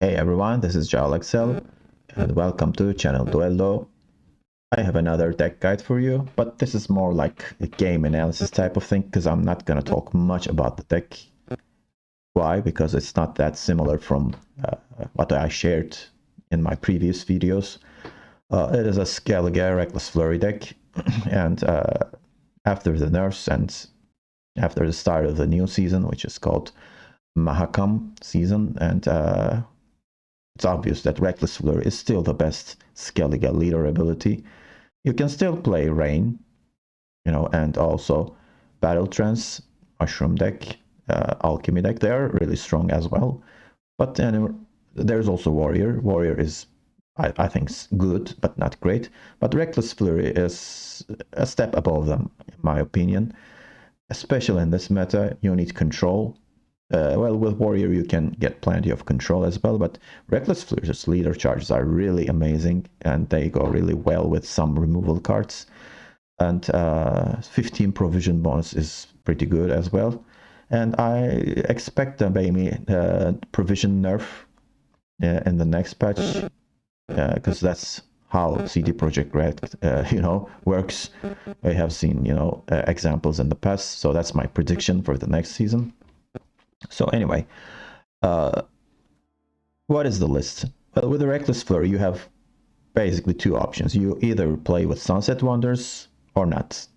Hey everyone, this is SK and welcome to Channel Duello. I have another deck guide for you, but this is more like a game analysis type of thing because I'm not gonna talk much about the deck. Why? Because it's not that similar from what I shared in my previous videos. It is a SK Reckless Flurry deck, and after the nerfs and after the start of the new season, which is called Mahakam season, and it's obvious that Reckless Flurry is still the best Skellige leader ability. You can still play Rain, and also Battle Trance, Mushroom deck, Alchemy deck. They are really strong as well. But there's also Warrior. Warrior is, I think, good, but not great. But Reckless Flurry is a step above them, in my opinion. Especially in this meta, you need control. Well, with Warrior you can get plenty of control as well, but Reckless Flurry's leader charges are really amazing, and they go really well with some removal cards. And 15 provision bonus is pretty good as well. And I expect a maybe provision nerf in the next patch, because that's how CD Projekt Red, works. I have seen, examples in the past, so that's my prediction for the next season. So anyway, what is the list? Well, with the Reckless Flurry, you have basically two options. You either play with Sunset Wonders or not.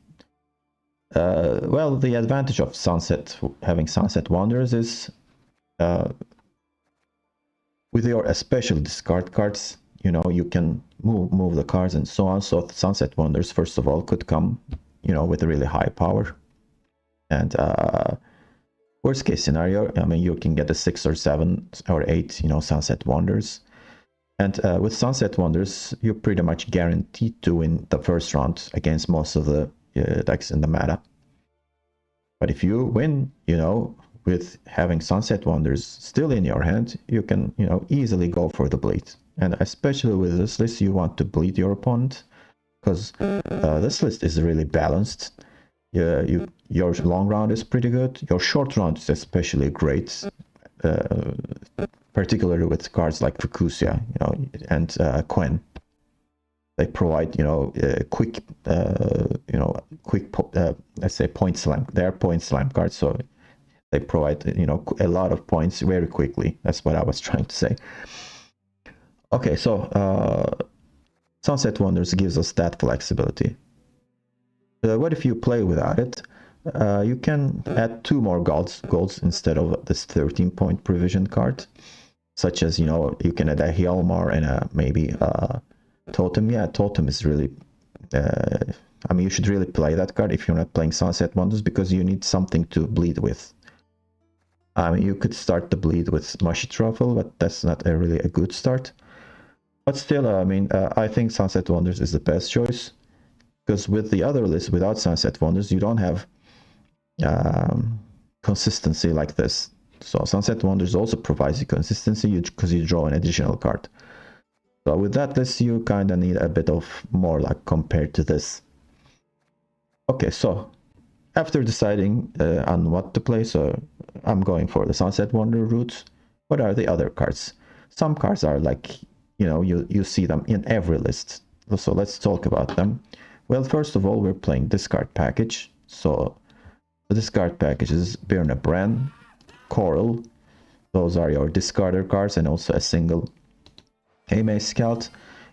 Well, the advantage of having Sunset Wonders is with your especially discard cards, you can move the cards and so on. So Sunset Wonders, first of all, could come, with a really high power. And worst case scenario, I mean, you can get a 6 or 7 or 8, Sunset Wonders. And with Sunset Wonders, you're pretty much guaranteed to win the first round against most of the decks in the meta. But if you win, with having Sunset Wonders still in your hand, you can, easily go for the bleed. And especially with this list, you want to bleed your opponent, because this list is really balanced. Your long round is pretty good. Your short round is especially great, particularly with cards like Fukusia, and Gwent. They provide, quick, let's say point slam. They are point slam cards, so they provide, a lot of points very quickly. That's what I was trying to say. Okay, so Sunset Wonders gives us that flexibility. What if you play without it? You can add 2 more golds instead of this 13-point provision card, such as, you can add a Hjalmar and maybe a Totem. Yeah, Totem is really, I mean, you should really play that card if you're not playing Sunset Wonders, because you need something to bleed with. I mean, you could start the bleed with Mushy Truffle, but that's not really a good start. But still, I mean, I think Sunset Wonders is the best choice, because with the other list, without Sunset Wonders, you don't have consistency like this. So Sunset Wonders also provides you consistency because you draw an additional card. So with that list, you kind of need a bit of more luck compared to this. Okay, so after deciding on what to play, so I'm going for the Sunset Wonder route. What are the other cards? Some cards are like, you see them in every list. So let's talk about them. Well, first of all, we're playing discard package. So the discard package is Birna Bran, Coral. Those are your discarder cards, and also a single Hame Scout.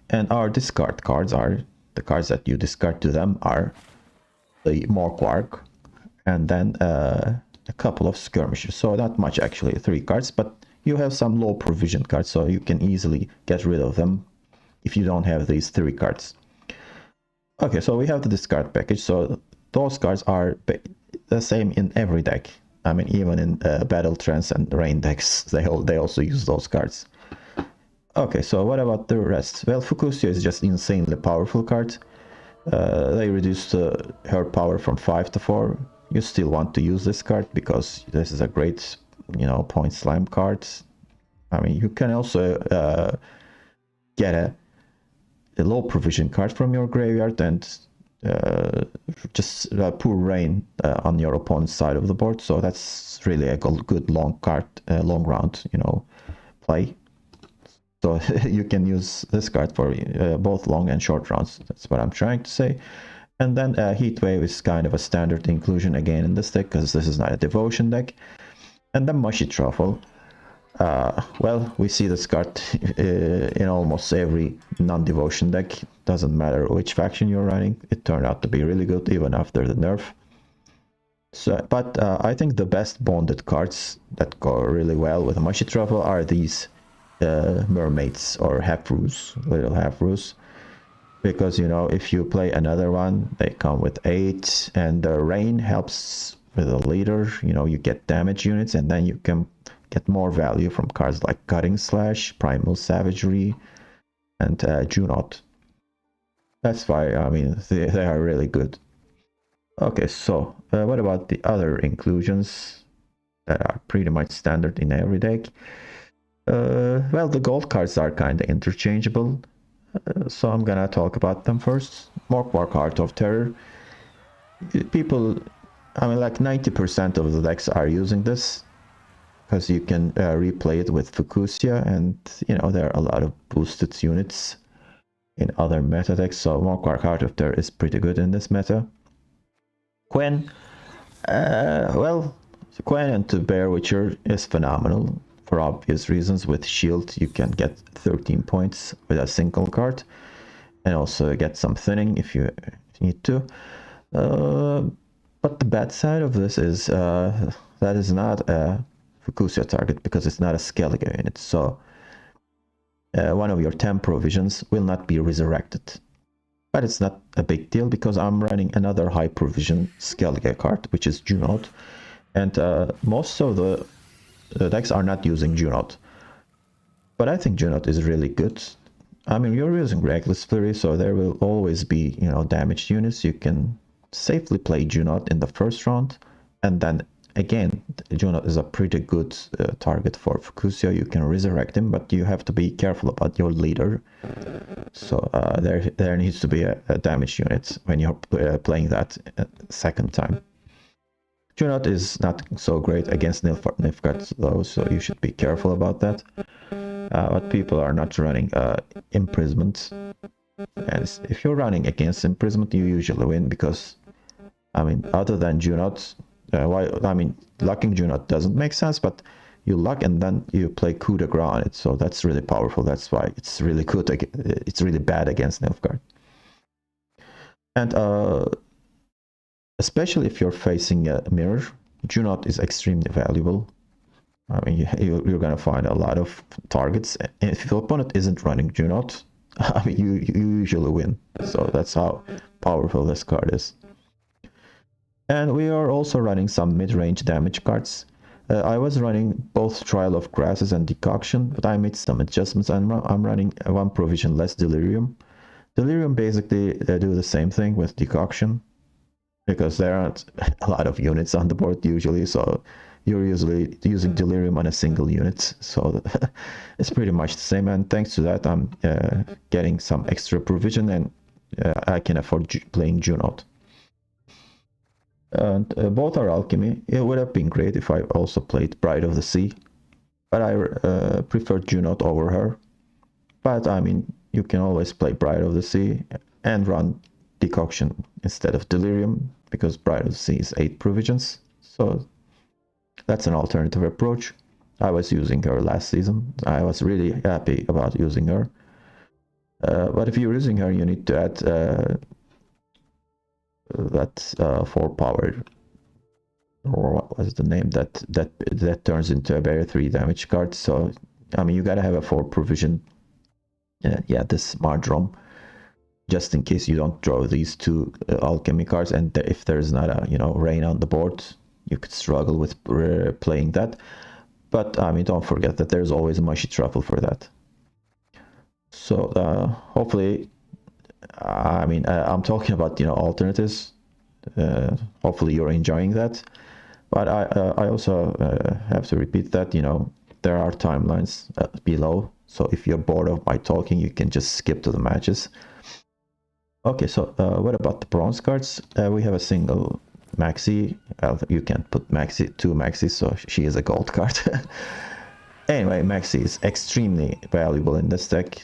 And our discard cards are the cards that you discard to them are the Morkwark, and then a couple of skirmishers. So not much actually, 3 cards, but you have some low provision cards, so you can easily get rid of them if you don't have these 3 cards. Okay, so we have the discard package. So those cards are the same in every deck. I mean, even in Battle Trance and Rain decks, they also use those cards. Okay, so what about the rest? Well, Fukusia is just insanely powerful card. They reduced her power from 5 to 4. You still want to use this card because this is a great, point slam card. I mean, you can also get a low provision card from your graveyard and just pour Rain on your opponent's side of the board. So that's really a good long round, play. So you can use this card for both long and short rounds. That's what I'm trying to say. And then Heat Wave is kind of a standard inclusion again in this deck, because this is not a devotion deck. And then Mushy Truffle. Well, we see this card in almost every non-devotion deck. Doesn't matter which faction you're running. It turned out to be really good even after the nerf. So, but I think the best bonded cards that go really well with a Mushy Truffle are these mermaids or half-roos, little half-roos. Because, you know, if you play another one, they come with 8, and the rain helps with a leader. You know, you get damage units, and then you can get more value from cards like Cutting Slash, Primal Savagery, and Junot. That's why, I mean, they are really good. Okay, so what about the other inclusions that are pretty much standard in every deck? Well, the gold cards are kind of interchangeable. So I'm gonna talk about them first. Morkwark Heart of Terror. People, I mean, like 90% of the decks are using this, because you can replay it with Fukusia, and you know there are a lot of boosted units in other meta decks. So Morkwark Heart of Terror is pretty good in this meta. Quen, well, Quen into Bear Witcher is phenomenal. For obvious reasons. With shield you can get 13 points with a single card, and also get some thinning if you need to. But the bad side of this is that is not a Fukusia target, because it's not a Skellige unit. So one of your 10 provisions will not be resurrected. But it's not a big deal, because I'm running another high provision Skellige card, which is Junot, and most of the decks are not using Junot. But I think Junot is really good. I mean, you're using Reckless Flurry, so there will always be, you know, damaged units. You can safely play Junot in the first round, and then again, Junot is a pretty good target for Fukusia. You can resurrect him, but you have to be careful about your leader. So there needs to be a damage unit when you're playing that second time. Junot is not so great against Nilfgaard though, so you should be careful about that. But people are not running Imprisonment. And if you're running against Imprisonment, you usually win, because, I mean, other than Junot, lucking Junot doesn't make sense, but you luck and then you play Coup de Grace on it, so that's really powerful. That's why it's really good. It's really bad against Nilfgaard. And especially if you're facing a mirror, Junot is extremely valuable. I mean, you're gonna find a lot of targets. And if your opponent isn't running Junot, I mean, you usually win. So that's how powerful this card is. And we are also running some mid-range damage cards. I was running both Trial of Grasses and Decoction, but I made some adjustments. I'm running one provision less Delirium. Delirium basically do the same thing with Decoction, because there aren't a lot of units on the board usually, so you're usually using Delirium on a single unit, so it's pretty much the same. And thanks to that, I'm getting some extra provision, and I can afford playing Junot. And both are alchemy. It would have been great if I also played Bride of the Sea, but I preferred Junot over her. But I mean, you can always play Bride of the Sea and run Decoction instead of Delirium, because Bride of the Sea is 8 provisions. So that's an alternative approach. I was using her last season. I was really happy about using her. But if you're using her, you need to add that 4 power, or what was the name, that turns into a barrier 3 damage card. So I mean, you gotta have a 4 provision. Yeah, this Mardrom, just in case you don't draw these 2 alchemy cards, and if there's not a, you know, rain on the board, you could struggle with playing that. But I mean, don't forget that there's always a Mushy Truffle for that. So hopefully, I mean, I'm talking about, you know, alternatives. Hopefully you're enjoying that. But I also have to repeat that, you know, there are timelines below. So if you're bored of my talking, you can just skip to the matches. Okay, so what about the bronze cards? We have a single Maxi. Well, you can put Maxi, 2 Maxis, so she is a gold card. Anyway, Maxi is extremely valuable in this deck.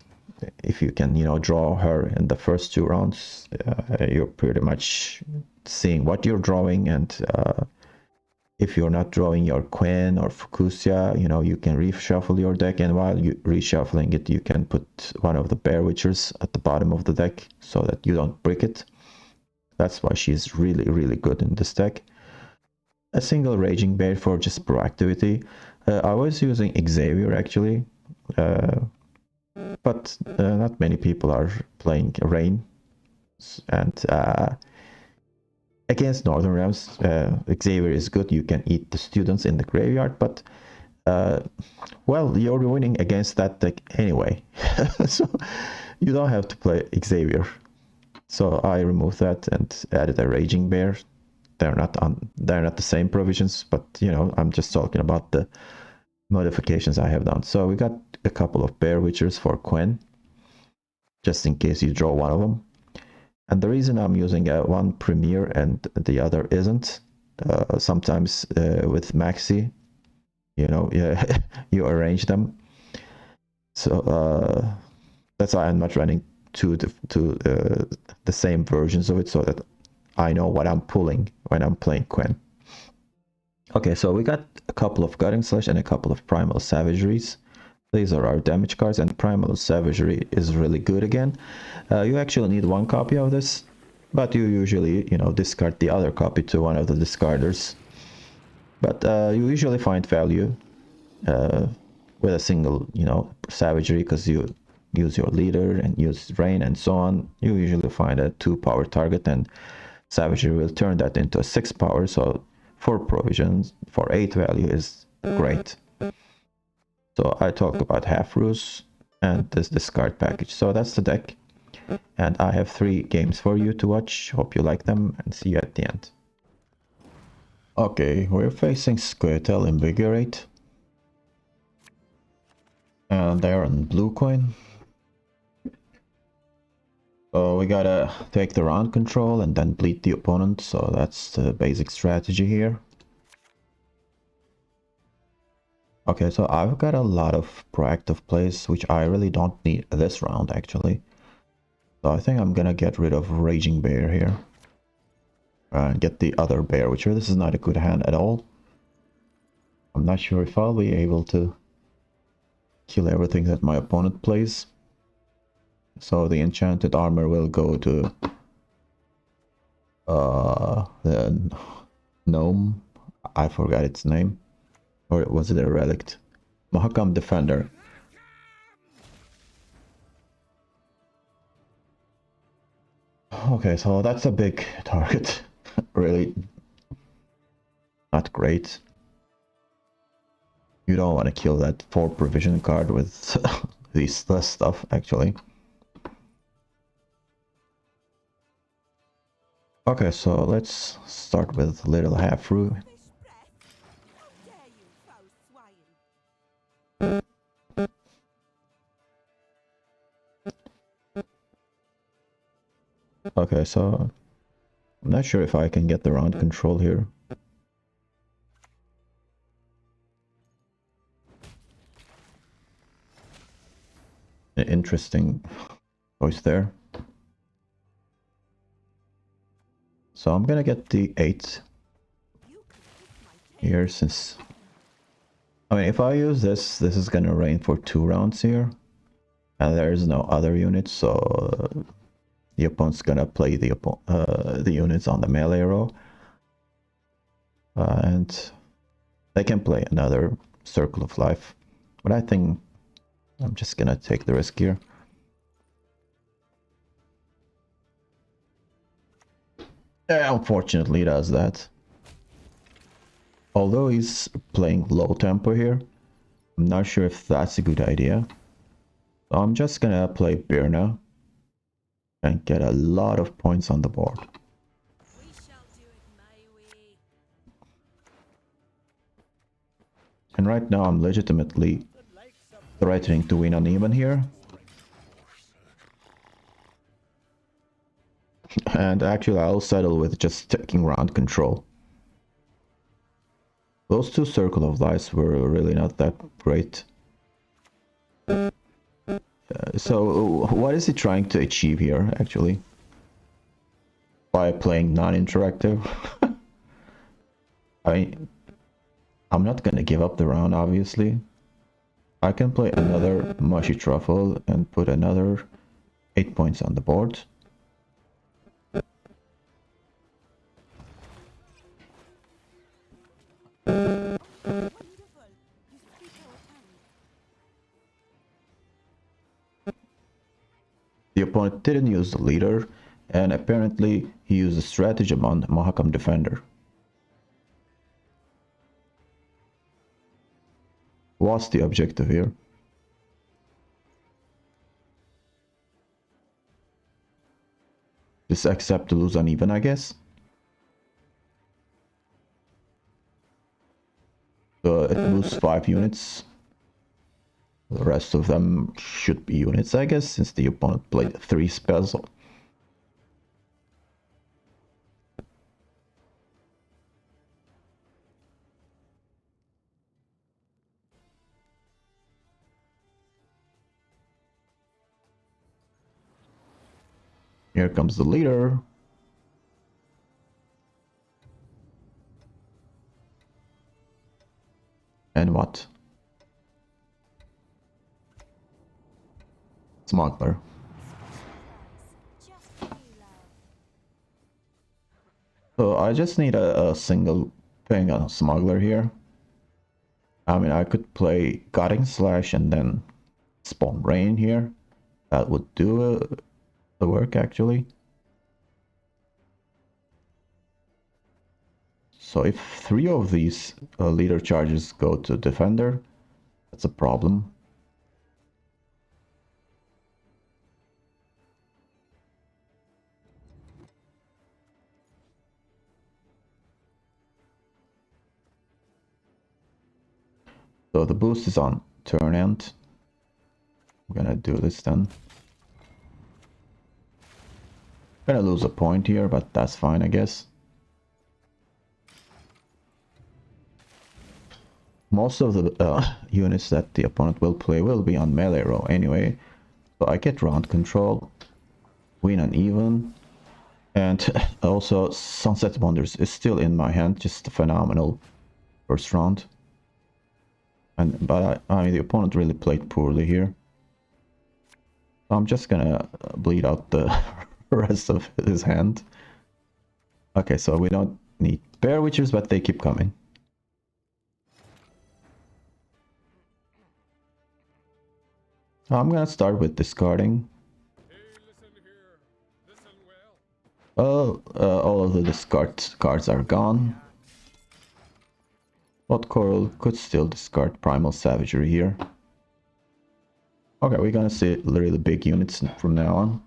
If you can, you know, draw her in the first 2 rounds, you're pretty much seeing what you're drawing, and if you're not drawing your Quinn or Fukusia, you know, you can reshuffle your deck, and while you reshuffling it, you can put one of the Bear Witchers at the bottom of the deck so that you don't brick it. That's why she's really, really good in this deck. A single Raging Bear for just proactivity. I was using Xavier actually, but not many people are playing Rain, and against Northern Realms, Xavier is good. You can eat the students in the graveyard, but well, you're winning against that deck anyway, so you don't have to play Xavier. So I removed that and added a Raging Bear. They're not the same provisions, but you know, I'm just talking about the modifications I have done. So we got a couple of Bear Witchers for Quen, just in case you draw one of them. And the reason I'm using one Premier and the other isn't, sometimes with Maxi, you know, yeah, you arrange them. So that's why I'm not running the same versions of it, so that I know what I'm pulling when I'm playing Quen. Okay, so we got a couple of Gutting Slash and a couple of Primal Savageries. These are our damage cards, and Primal Savagery is really good again. You actually need one copy of this, but you usually, you know, discard the other copy to one of the discarders. But you usually find value with a single, you know, Savagery, because you use your leader and use Rain and so on. You usually find a 2-power target, and Savagery will turn that into a 6-power, so 4 provisions for 8 value is great. So I talk about half ruse and this discard package. So that's the deck, and I have 3 games for you to watch. Hope you like them, and see you at the end. Okay, we're facing Squirtle Invigorate, and they're on blue coin. So we gotta take the round control and then bleed the opponent, so that's the basic strategy here. Okay, so I've got a lot of proactive plays, which I really don't need this round actually. So I think I'm gonna get rid of Raging Bear here. And get the other Bear Witcher. This is not a good hand at all. I'm not sure if I'll be able to kill everything that my opponent plays. So the enchanted armor will go to the gnome. I forgot its name. Or was it a relic? Mahakam Defender. Okay, so that's a big target. Really not great. You don't want to kill that 4 provision card with this stuff, actually. Okay, so let's start with Little Half-Roo. Okay, so I'm not sure if I can get the round control here. Interesting choice there. So I'm gonna get the 8 here, since... I mean, if I use this, this is gonna rain for 2 rounds here. And there's no other units, so the opponent's gonna play the units on the melee row. And they can play another Circle of Life. But I think I'm just gonna take the risk here. Yeah, unfortunately does that. Although he's playing low tempo here, I'm not sure if that's a good idea. So I'm just gonna play Birna and get a lot of points on the board. And right now I'm legitimately threatening to win uneven here. And actually I'll settle with just taking round control. Those two Circle of Lies were really not that great. So what is he trying to achieve here, actually? By playing non-interactive? I'm not gonna give up the round, obviously. I can play another Mushy Truffle and put another 8 points on the board. The opponent didn't use the leader, and apparently he used a stratagem on Mahakam Defender. What's the objective here? Just accept to lose uneven, I guess. So it moves 5 units. The rest of them should be units, I guess, since the opponent played 3 spells. Here comes the leader. And what? Smuggler. So I just need a single ping on Smuggler here. I mean, I could play Guiding Slash and then spawn Rain here. That would do the work, actually. So if 3 of these leader charges go to Defender, that's a problem. So the boost is on turn end. I'm gonna do this then. Gonna lose a point here, but that's fine, I guess. Most of the units that the opponent will play will be on melee row anyway. So I get round control, win uneven, and also Sunset Wonders is still in my hand, just a phenomenal first round. But I mean, the opponent really played poorly here. So I'm just gonna bleed out the rest of his hand. Okay, so we don't need Bear Witchers, but they keep coming. I'm gonna start with discarding. Well, all of the discard cards are gone. But Coral could still discard Primal Savagery here. Okay, we're gonna see really big units from now on.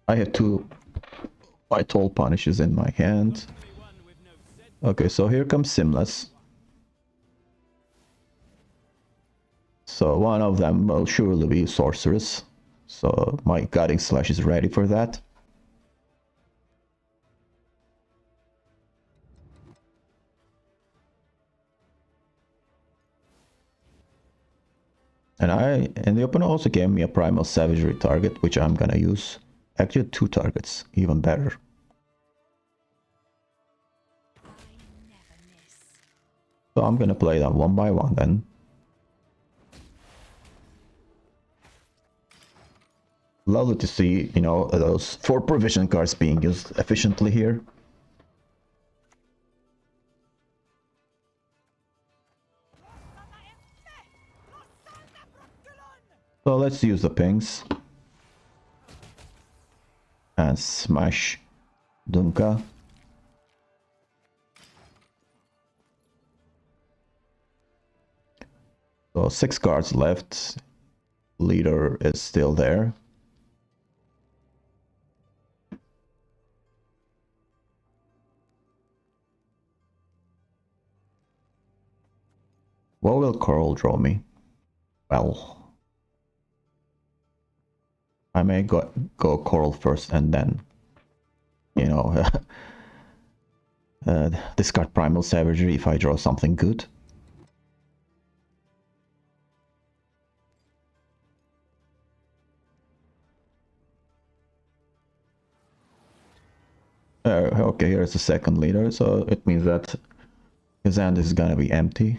I have 2 White Hole Punishes in my hand. Okay, so here comes Simless. So one of them will surely be Sorceress. So my Guiding Slash is ready for that. And the opponent also gave me a Primal Savagery target, which I'm gonna use. Actually 2 targets, even better. So I'm gonna play them one by one then. Lovely to see, you know, those 4 provision cards being used efficiently here. So let's use the pings. And smash Dunka. So 6 cards left. Leader is still there. What will Coral draw me? Well, I may go Coral first and then, you know, Discard Primal Savagery if I draw something good. Okay, here's the second leader, so it means that his hand is gonna be empty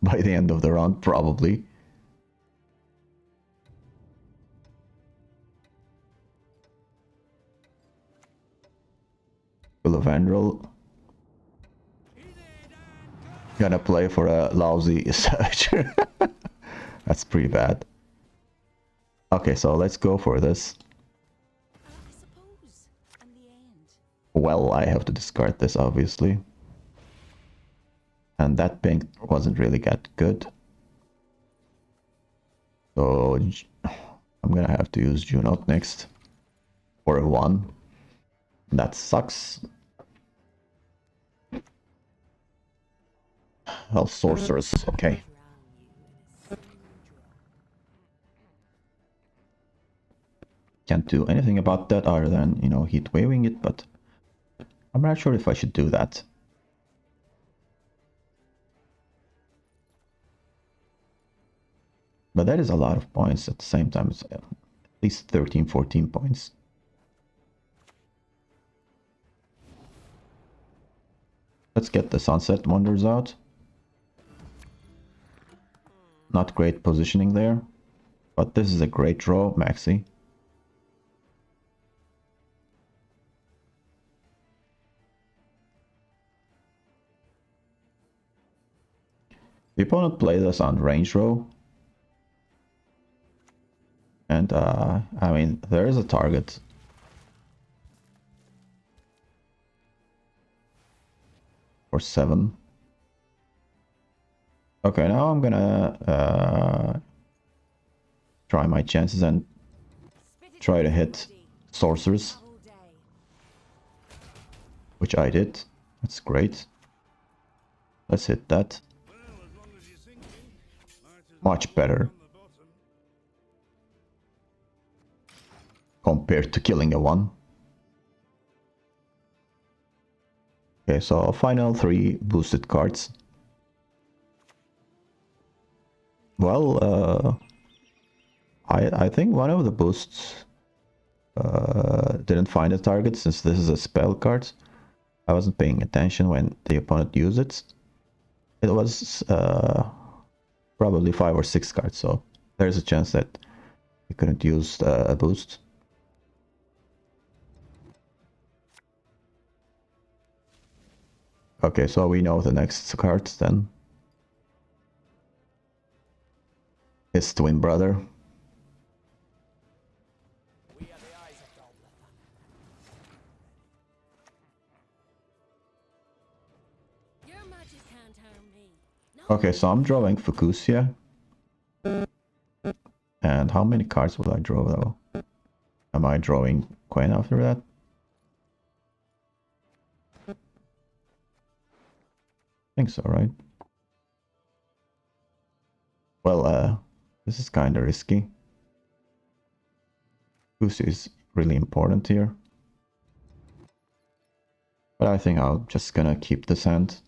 by the end of the round, probably. Lavandrel. Gonna play for a lousy Savager. That's pretty bad. Okay, so let's go for this. Well, I have to discard this, obviously. And that pink wasn't really that good. So I'm gonna have to use Junot next for a 1. That sucks. Well, sorcerers, okay. Can't do anything about that other than, you know, heat waving it, but I'm not sure if I should do that. But that is a lot of points at the same time. It's at least 13, 14 points. Let's get the Sunset Wonders out. Not great positioning there, but this is a great draw, Maxi. The opponent played us on range row. And, I mean, there is a target. For 7. Okay, now I'm gonna try my chances and try to hit sorcerers. Which I did. That's great. Let's hit that. Much better. Compared to killing a 1. Okay, so final 3 boosted cards. Well, I think one of the boosts didn't find a target since this is a spell card. I wasn't paying attention when the opponent used it. It was probably 5 or 6 cards, so there's a chance that he couldn't use a boost. Okay, so we know the next card then. His twin brother. Okay, so I'm drawing Fukusia. And how many cards will I draw though? Am I drawing Gwent after that? I think so, right? Well, this is kinda risky. Fukusia is really important here. But I think I'll just gonna keep this hand.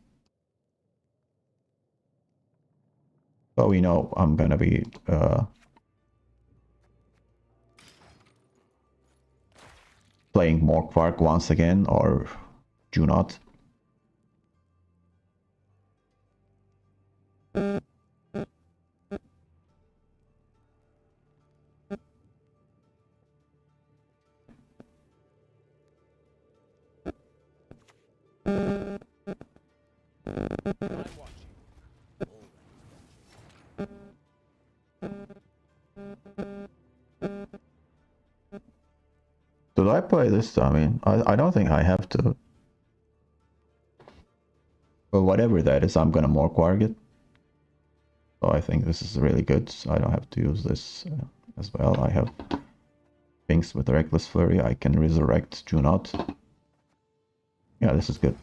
So we know I'm gonna be playing more Quark once again, or do not. Should I play this? I mean, I don't think I have to. But whatever that is, I'm gonna more Quark it. So I think this is really good. So I don't have to use this as well. I have things with Reckless Flurry. I can resurrect Junot. Yeah, this is good.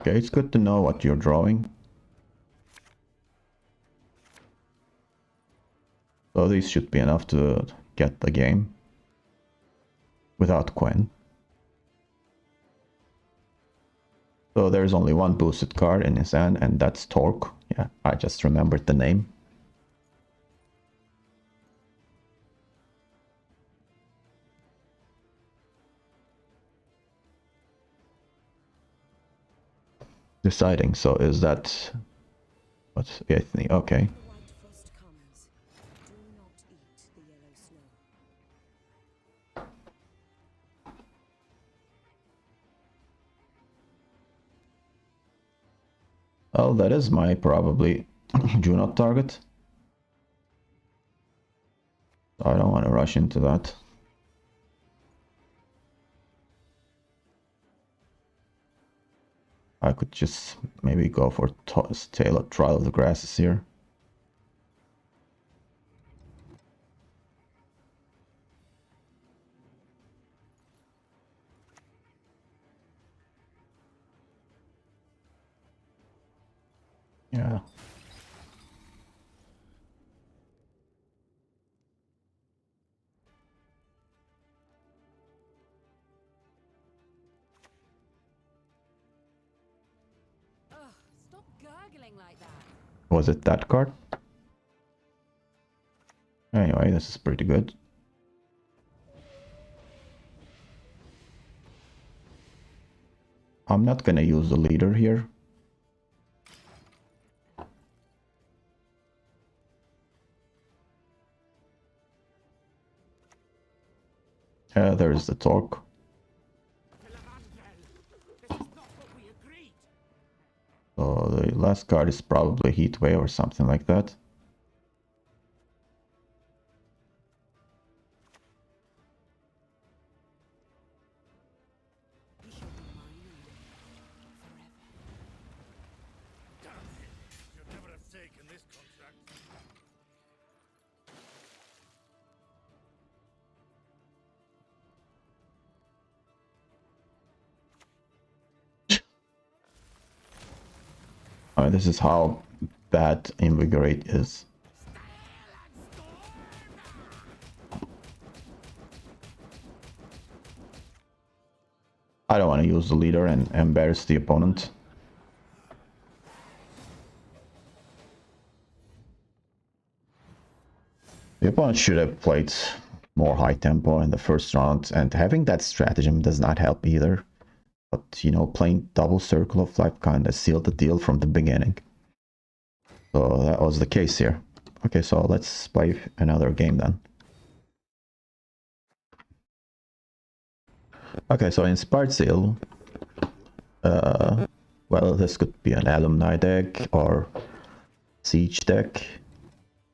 Okay, it's good to know what you're drawing. So these should be enough to get the game without Gwent. So there's only one boosted card in his hand, and that's Torque. Yeah, I just remembered the name. Deciding, so is that... What's Ethne? Okay. Well, that is my probably do not target. I don't want to rush into that. I could just maybe go for Trial of the Grasses here. Yeah. Stop gurgling like that. Was it that card? Anyway, this is pretty good. I'm not gonna use the leader here. There is the Torque. So the last card is probably Heatwave or something like that. This is how bad Invigorate is. I don't want to use the leader and embarrass the opponent. The opponent should have played more high tempo in the first round, and having that stratagem does not help either. But, you know, playing double Circle of Life kind of sealed the deal from the beginning. So that was the case here. Okay, so let's play another game then. Okay, so Inspired Zeal. Well, this could be an alumni deck or siege deck,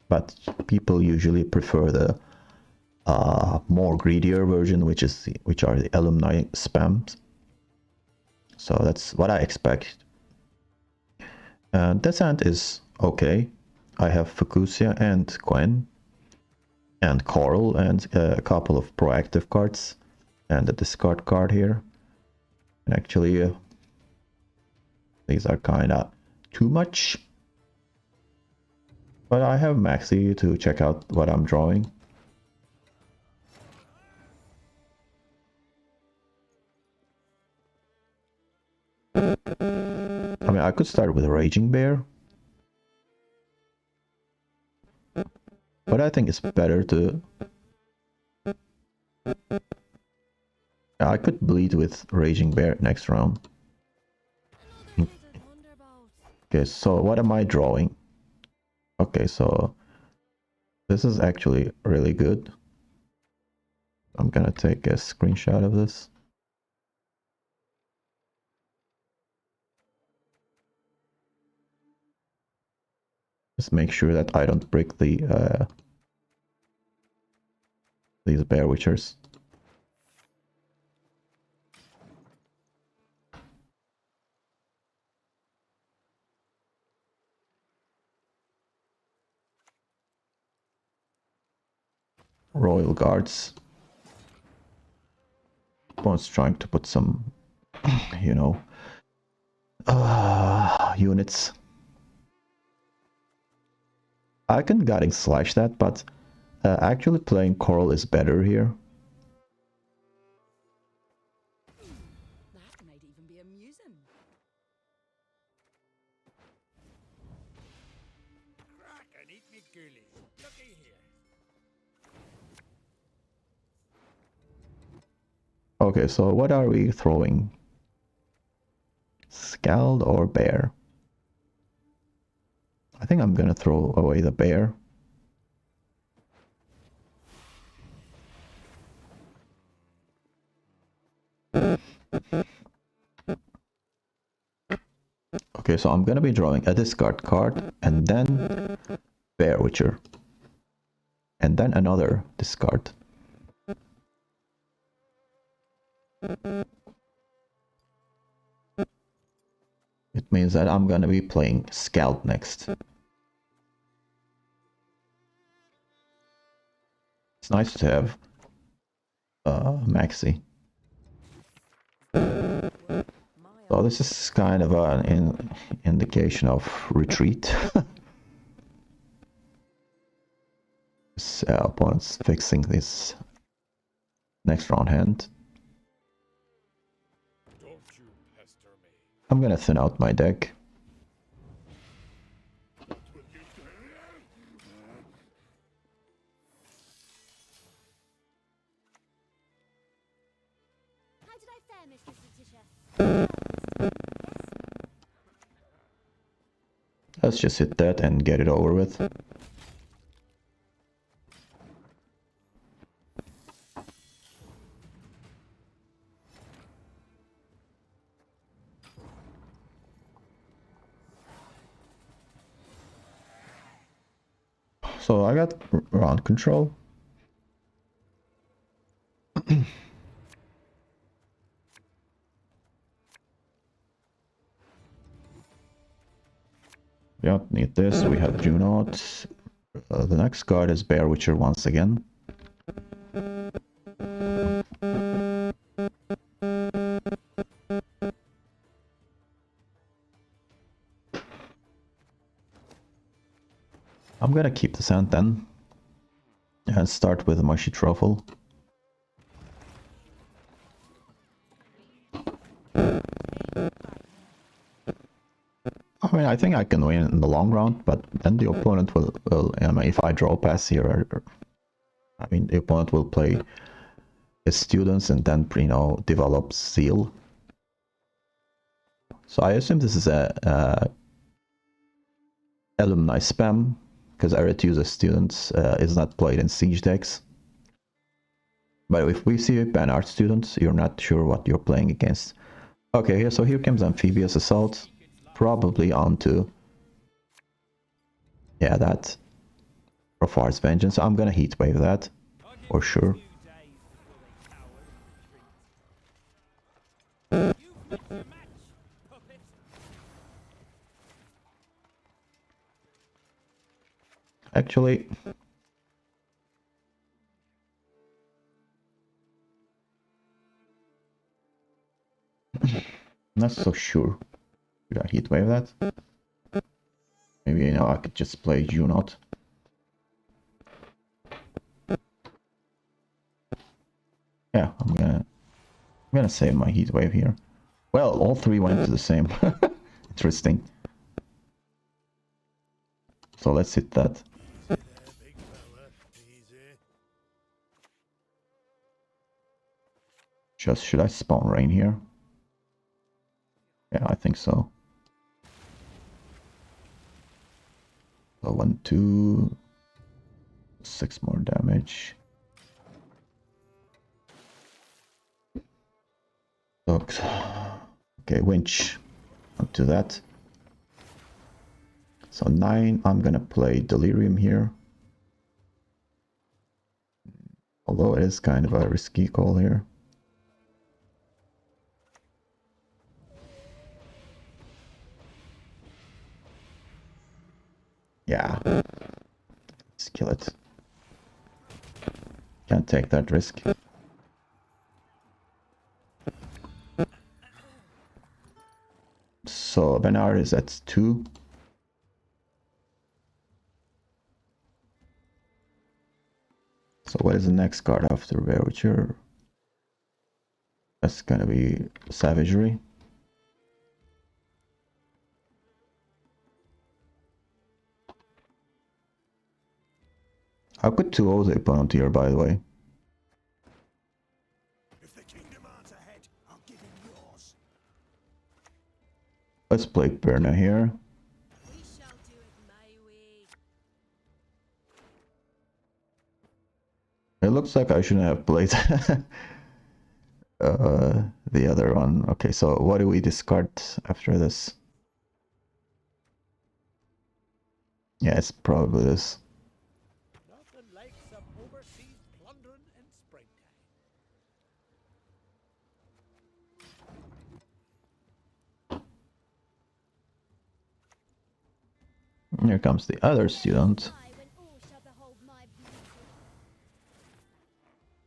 but people usually prefer the more greedier version, which are the alumni spams. So that's what I expect. Descent is okay. I have Fukusia and Gwen and Coral and a couple of proactive cards and a discard card here. And actually, these are kind of too much. But I have Maxi to check out what I'm drawing. I mean, I could start with a Raging Bear. But I think it's better to... I could bleed with Raging Bear next round. Okay, so what am I drawing? Okay, so this is actually really good. I'm gonna take a screenshot of this. Just make sure that I don't break the these Bear Witchers. Royal Guards. Opponent's trying to put some, you know, Units. I can guiding slash that, but actually playing Coral is better here. That might even be amusing. Crack and eat me ghoulies. Looky here. Okay, so what are we throwing? Scald or bear? I think I'm gonna throw away the bear. Okay, so I'm gonna be drawing a discard card and then Bear Witcher. And then another discard. It means that I'm gonna be playing Scout next. It's nice to have Maxi. So this is kind of an indication of retreat. This opponent's fixing this next round hand. Don't you pester me. I'm gonna thin out my deck. How did I fare, Mistress Letitia? Let's just hit that and get it over with. So I got round control. We don't need this. We have Junot. The next card is Bear Witcher once again. I'm gonna keep the sand then and start with a mushy truffle. I mean, I think I can win in the long run, but then the opponent will I mean, if I draw a pass here, I mean, the opponent will play his students and then, you know, develop Zeal. So I assume this is a alumni spam, because Aretusa's students is not played in siege decks. But if we see a ban art student, you're not sure what you're playing against. Okay, so here comes Amphibious Assault. Probably onto... yeah, that. Profar's Vengeance. I'm gonna Heatwave that, for sure. Actually... not so sure. Should I Heatwave that? Maybe, you know, I could just play Junot. Yeah, I'm gonna save my Heatwave here. Well, all three went to the same. Interesting. So let's hit that. Just, should I spawn rain here? Yeah, I think so. So 1, 2, 6 more damage. Okay, winch. Onto that. So 9, I'm gonna play Delirium here. Although it is kind of a risky call here. Yeah. Let's kill it. Can't take that risk. So art is at 2. So what is the next card after Bear Witcher? That's gonna be Savagery. I could 2-0 the opponent here, by the way. If the kingdom aren't ahead, I'll give him yours. Let's play Perna here. We shall do it my way. It looks like I shouldn't have played the other one. Okay, so what do we discard after this? Yeah, it's probably this. Nothing like some overseas plundering in springtime. Here comes the other student. I, when all shall behold my beauty.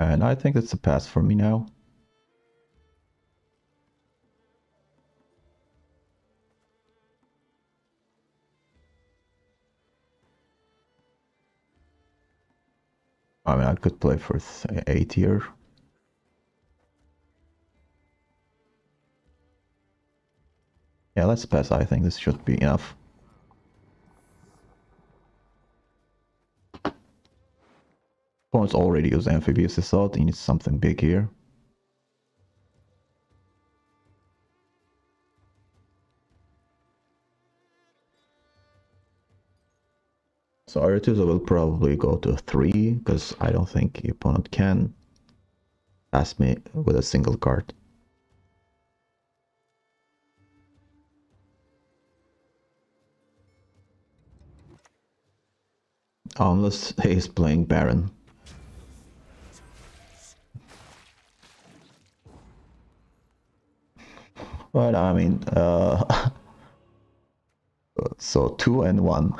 And I think it's a pass for me now. I mean, I could play for 8 here. Yeah, let's pass. I think this should be enough. Opponent's already used Amphibious Assault. He needs something big here. So Aretusa will probably go to 3, because I don't think the opponent can pass me with a single card. Unless he's playing Baron. But I mean, so 2 and 1.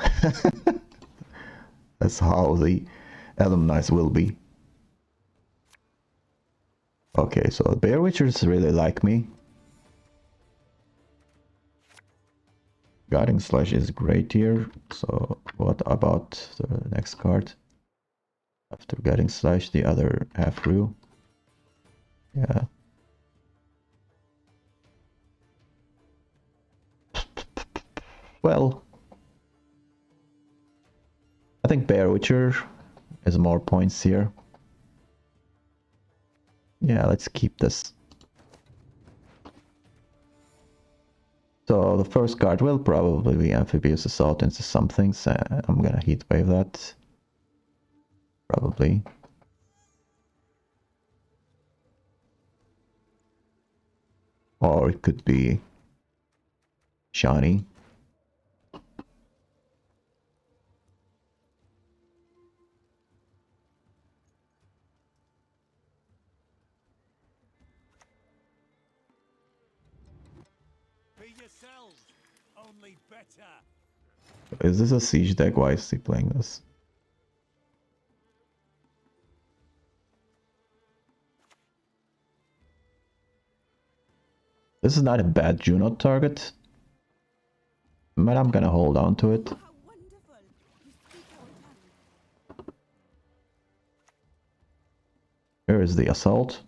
That's how the alumni will be. Okay, so Bear Witchers really like me. Guiding Slash is great here. So what about the next card? After Guiding Slash, the other half rule. Yeah. Well, I think Bear Witcher is more points here. Yeah, let's keep this. So the first card will probably be Amphibious Assault into something, so I'm gonna Heatwave that. Probably. Or it could be Shiny. Be yourselves, only better. Is this a siege deck? Why is he playing this? This is not a bad Juno target, but I'm gonna hold on to it. How wonderful! You speak our tongue. Here is the assault.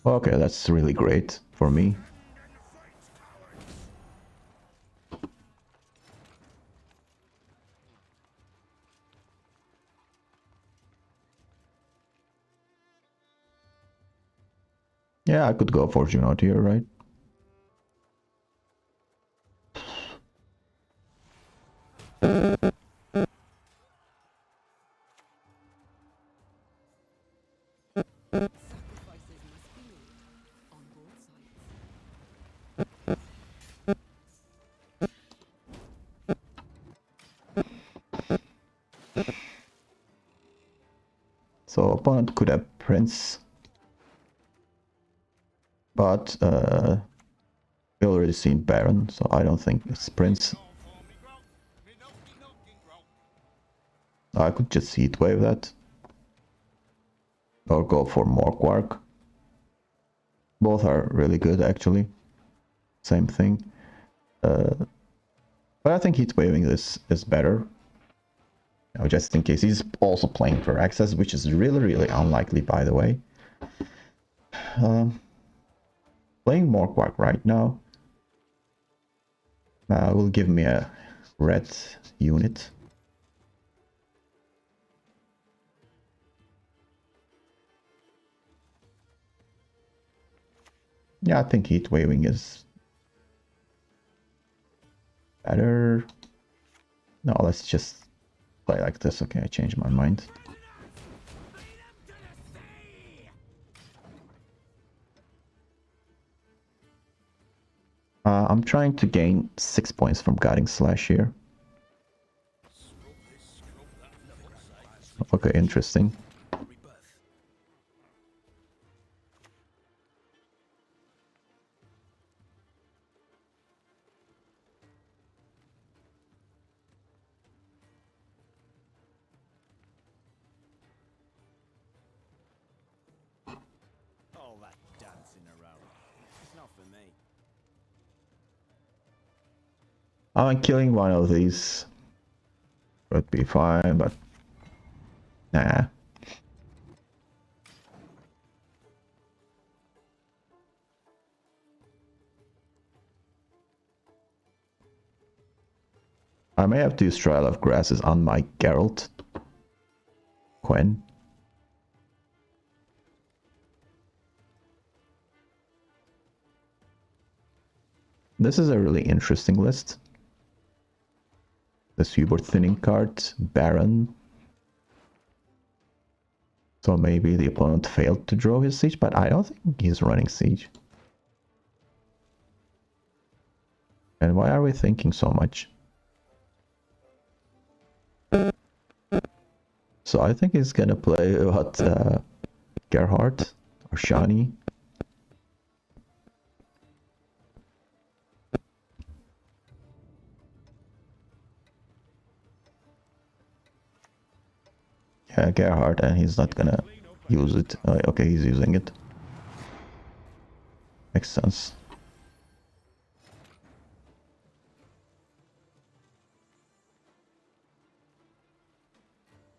Okay, that's really great for me. Yeah, I could go for Junot here, right? Sacrifices must be made on both sides. So opponent could have Prince. But we already seen Baron, so I don't think it's Prince. I could just Heatwave that. Or go for more Quark. Both are really good actually. same thing. But I think heat waving this is better. Just in case he's also playing for access, which is really unlikely, by the way. Playing more Quark right now will give me a red unit. Yeah, I think heat waving is better. No, let's just play like this. Okay, I changed my mind. I'm trying to gain 6 points from Guiding Slash here. Okay, interesting. All that dancing around. It's not for me. I'm killing one of these. Would be fine, but nah. I may have to use Trial of Grasses on my Geralt. Gwen. This is a really interesting list. The Super Thinning card, Baron. So maybe the opponent failed to draw his siege, but I don't think he's running siege. And why are we thinking so much? So I think he's gonna play what Gerhardt or Shani. Yeah, Gerhardt, and he's not gonna use it. Okay, he's using it. Makes sense.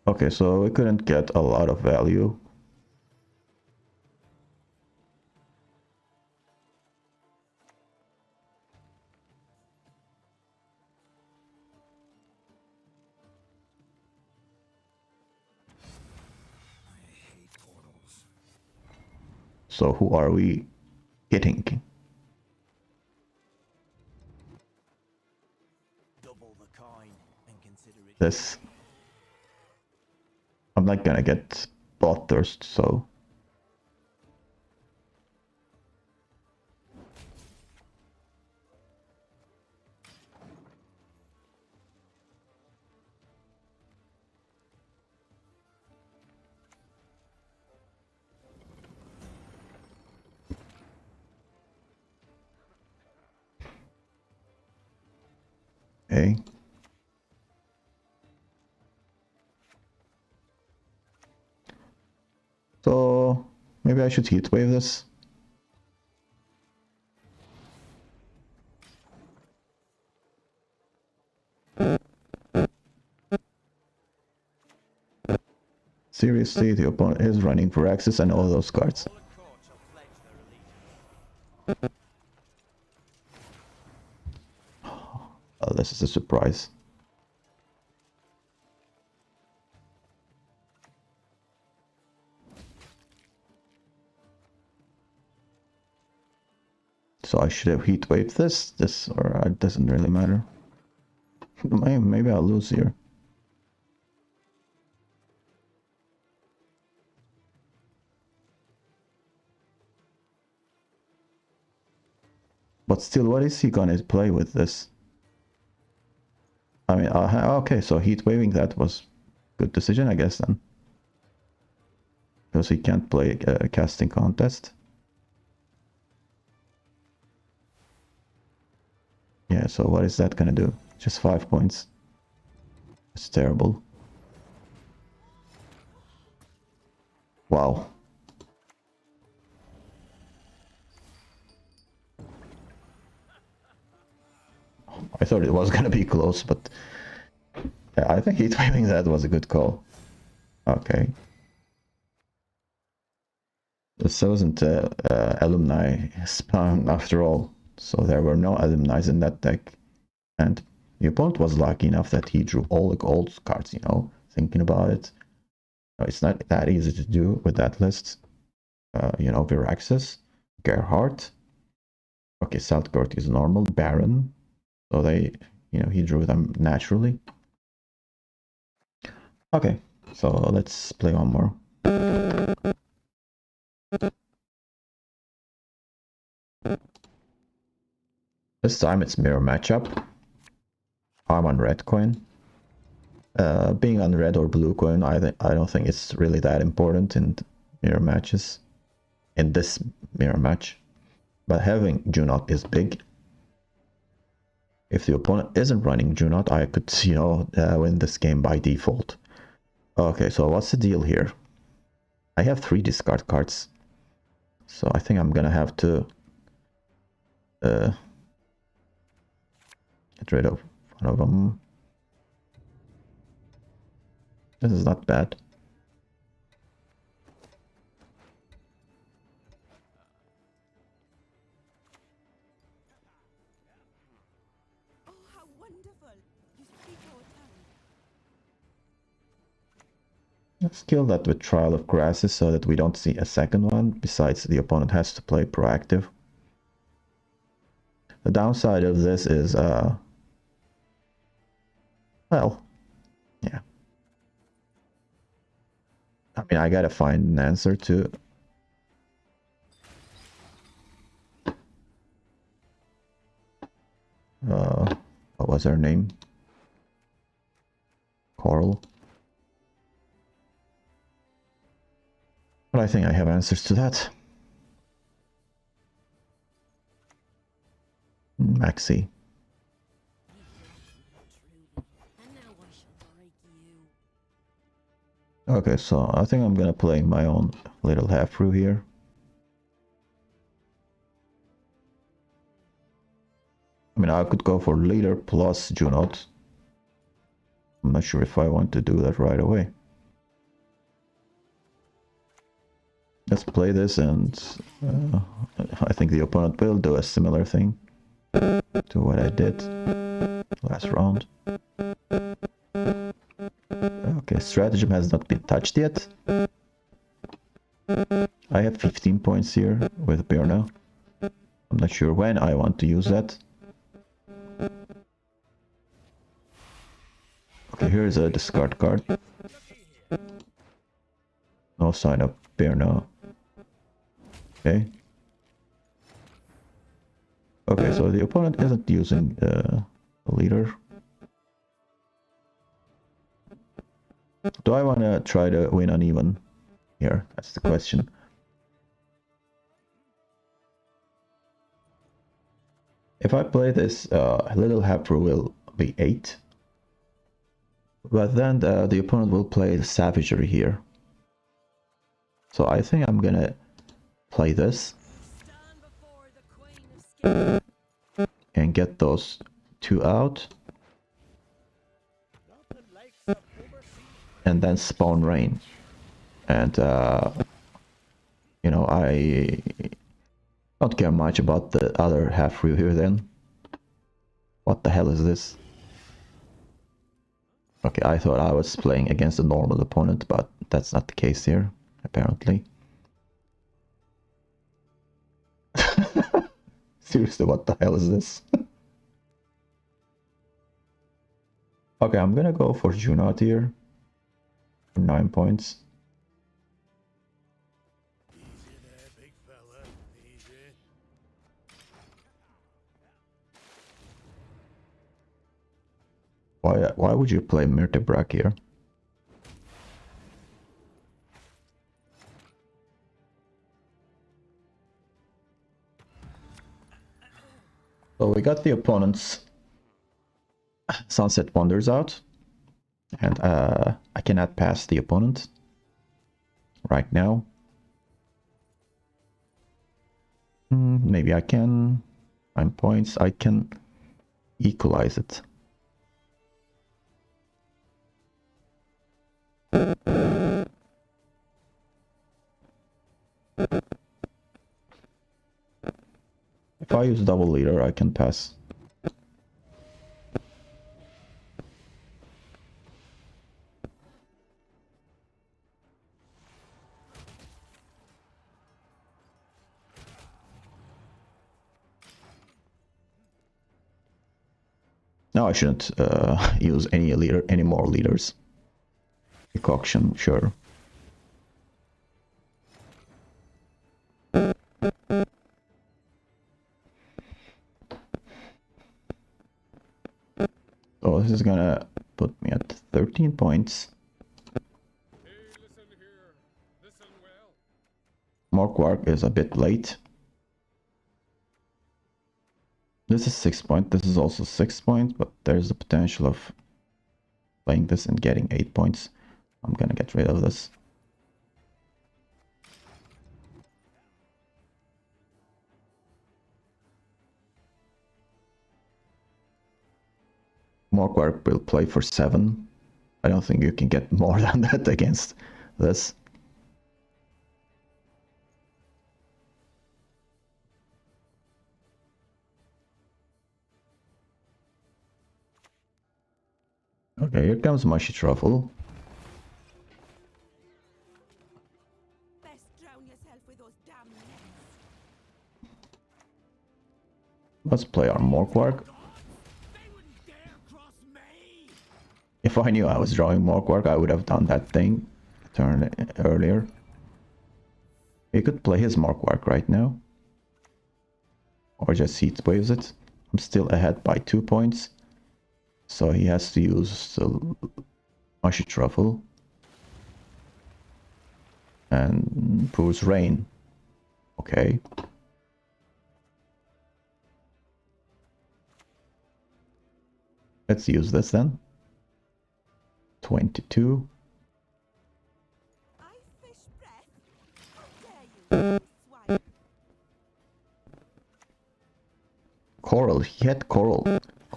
Okay, so we couldn't get a lot of value. So who are we hitting? Double the coin and consider it. This. I'm not gonna get Bloodthirst, so... Okay. So maybe I should heatwave this. Seriously, the opponent is running for access and all those cards. All at court shall pledge their allegiance. Oh, this is a surprise. So I should have heatwaved this, or it doesn't really matter. Maybe I'll lose here. But still, what is he gonna play with this? I mean, okay, so heatwaving that was good decision, I guess, then. Because he can't play a casting contest. Yeah, so what is that gonna do? Just 5 points. It's terrible. Wow. I thought it was gonna be close, but yeah, I think heatwaving that was a good call. Okay. This wasn't alumni spawn after all, so there were no alumni in that deck. And the opponent was lucky enough that he drew all the gold cards, you know, thinking about it. It's not that easy to do with that list. You know, Viraxis, Gerhardt. Okay, Saltgort is normal, Baron. So they, you know, he drew them naturally. Okay, so let's play one more. This time it's mirror matchup. I'm on red coin. Being on red or blue coin, I don't think it's really that important in mirror matches. In this mirror match. But having Junot is big. If the opponent isn't running Junot, I could, you know, win this game by default. Okay, so what's the deal here? I have 3 discard cards. So I think I'm gonna have to get rid of one of them. This is not bad. Oh, how wonderful! You speak our tongue. Let's kill that with Trial of Grasses so that we don't see a second one. Besides, the opponent has to play proactive. The downside of this is, well, yeah. I mean, I gotta find an answer to... what was her name? Coral. But I think I have answers to that. Maxi. And now I shall break you. Okay, so I think I'm gonna play my own little half-brew here. I mean, I could go for leader plus Junot. I'm not sure if I want to do that right away. Let's play this, and I think the opponent will do a similar thing to what I did last round. Okay, stratagem has not been touched yet. I have 15 points here with Birna. I'm not sure when I want to use that. Okay, here's a discard card. No sign of Birna. Okay. Okay, so the opponent isn't using the leader. Do I want to try to win uneven here? That's the question. If I play this, little half-brew will be 8. But then the opponent will play savagery here. So I think I'm gonna play this Stand before the Queen of and get those 2 out. Not the likes of overseas And then spawn rain. And you know, I don't care much about the other half-brew here then. What the hell is this? Okay, I thought I was playing against a normal opponent, but that's not the case here, apparently. Seriously, what the hell is this? Okay, I'm gonna go for Junot here. For 9 points. Easy there, big fella. Easy. Why would you play Myrtebrak here? So we got the opponent's Sunset Wonders out. And I cannot pass the opponent right now. Maybe I can. 9 points. I can equalize it. If I use double leader, I can pass. No, I shouldn't use any more leaders. Decoction, sure. So this is gonna put me at 13 points. Hey, listen here. Listen well. More quark is a bit late. This is 6 points. This is also 6 points, but there's the potential of playing this and getting 8 points. I'm gonna get rid of this. More quark will play for 7. I don't think you can get more than that against this. Okay, here comes Mushy Truffle. Best drown yourself with those damn nets. Let's play our more quark. They wouldn't dare cross me. If I knew I was drawing more quark, I would have done that thing a turn earlier. He could play his more quark right now. Or just heat waves it. I'm still ahead by 2 points. So he has to use the Mushy Truffle. And Bruce Rain. Okay. Let's use this then. 22. I fish breath. How dare you, swine. Coral. He had Coral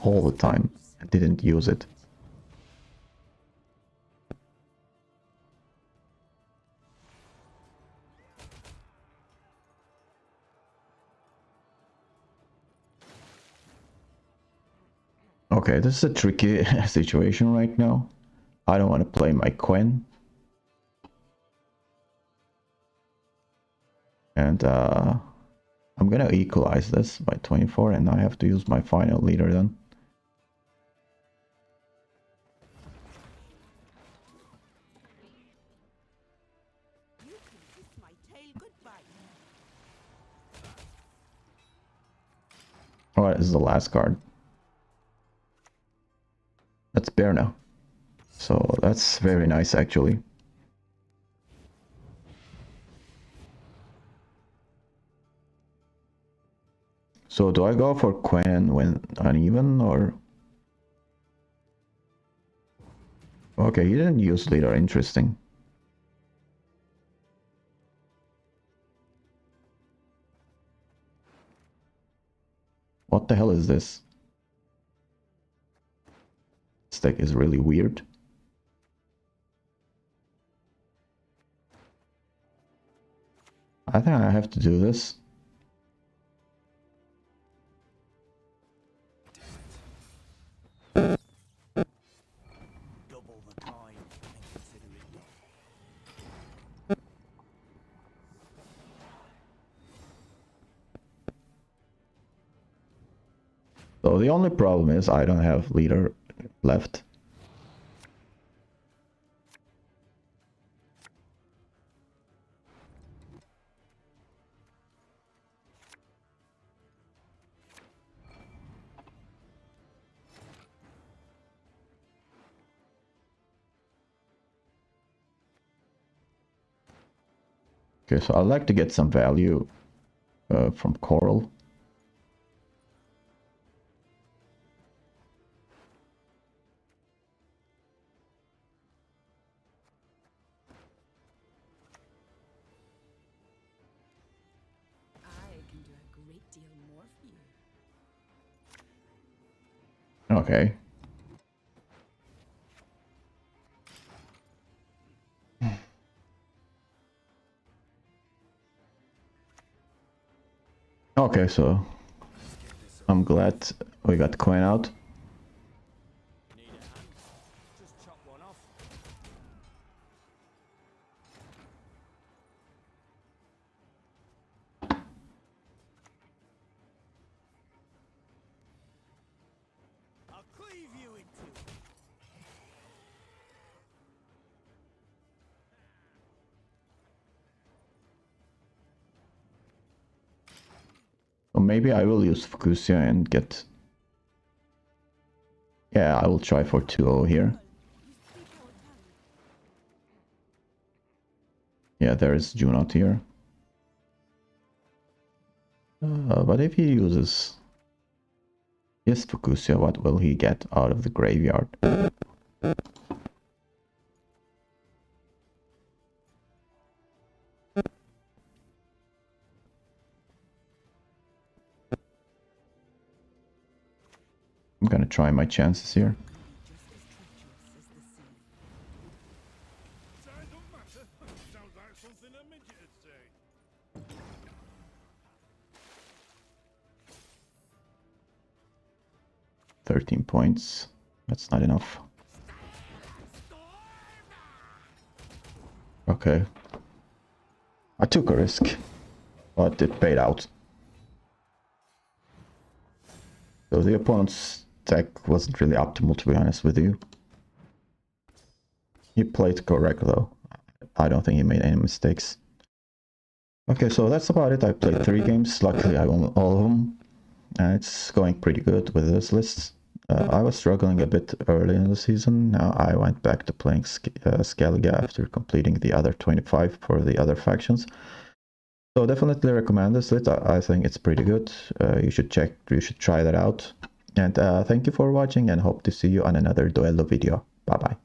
all the time. I didn't use it. Okay, this is a tricky situation right now. I don't want to play my Quen. And I'm gonna equalize this by 24 and I have to use my final leader then. You can kiss my tail goodbye. Alright, this is the last card. That's bear now. So that's very nice actually. So do I go for Quen when uneven or... Okay, he didn't use leader, interesting. What the hell is this? This deck is really weird. I think I have to do this. Double the time and consider it done. So the only problem is I don't have leader left. Okay, so I'd like to get some value from Coral. I can do a great deal more for you. Okay. Okay, so I'm glad we got Gwent out. Need a hand? Just chop one off. I'll cleave you in two. So maybe I will use Fukusia and get... Yeah, I will try for 2-0 here. You speak our tongue. Yeah, there is Junot here. But if he uses his Fukusia, what will he get out of the graveyard? I'm gonna try my chances here. Size don't matter. Sounds like something a midget would say. 13 points. That's not enough. Okay. I took a risk, but it paid out. So the opponent's deck wasn't really optimal, to be honest with you. He played correct though. I don't think he made any mistakes. Okay, so that's about it. I played 3 games. Luckily I won all of them. And it's going pretty good with this list. I was struggling a bit early in the season. Now I went back to playing Skellige after completing the other 25 for the other factions. So definitely recommend this list. I think it's pretty good. You should try that out. And thank you for watching and hope to see you on another Duello video. Bye bye.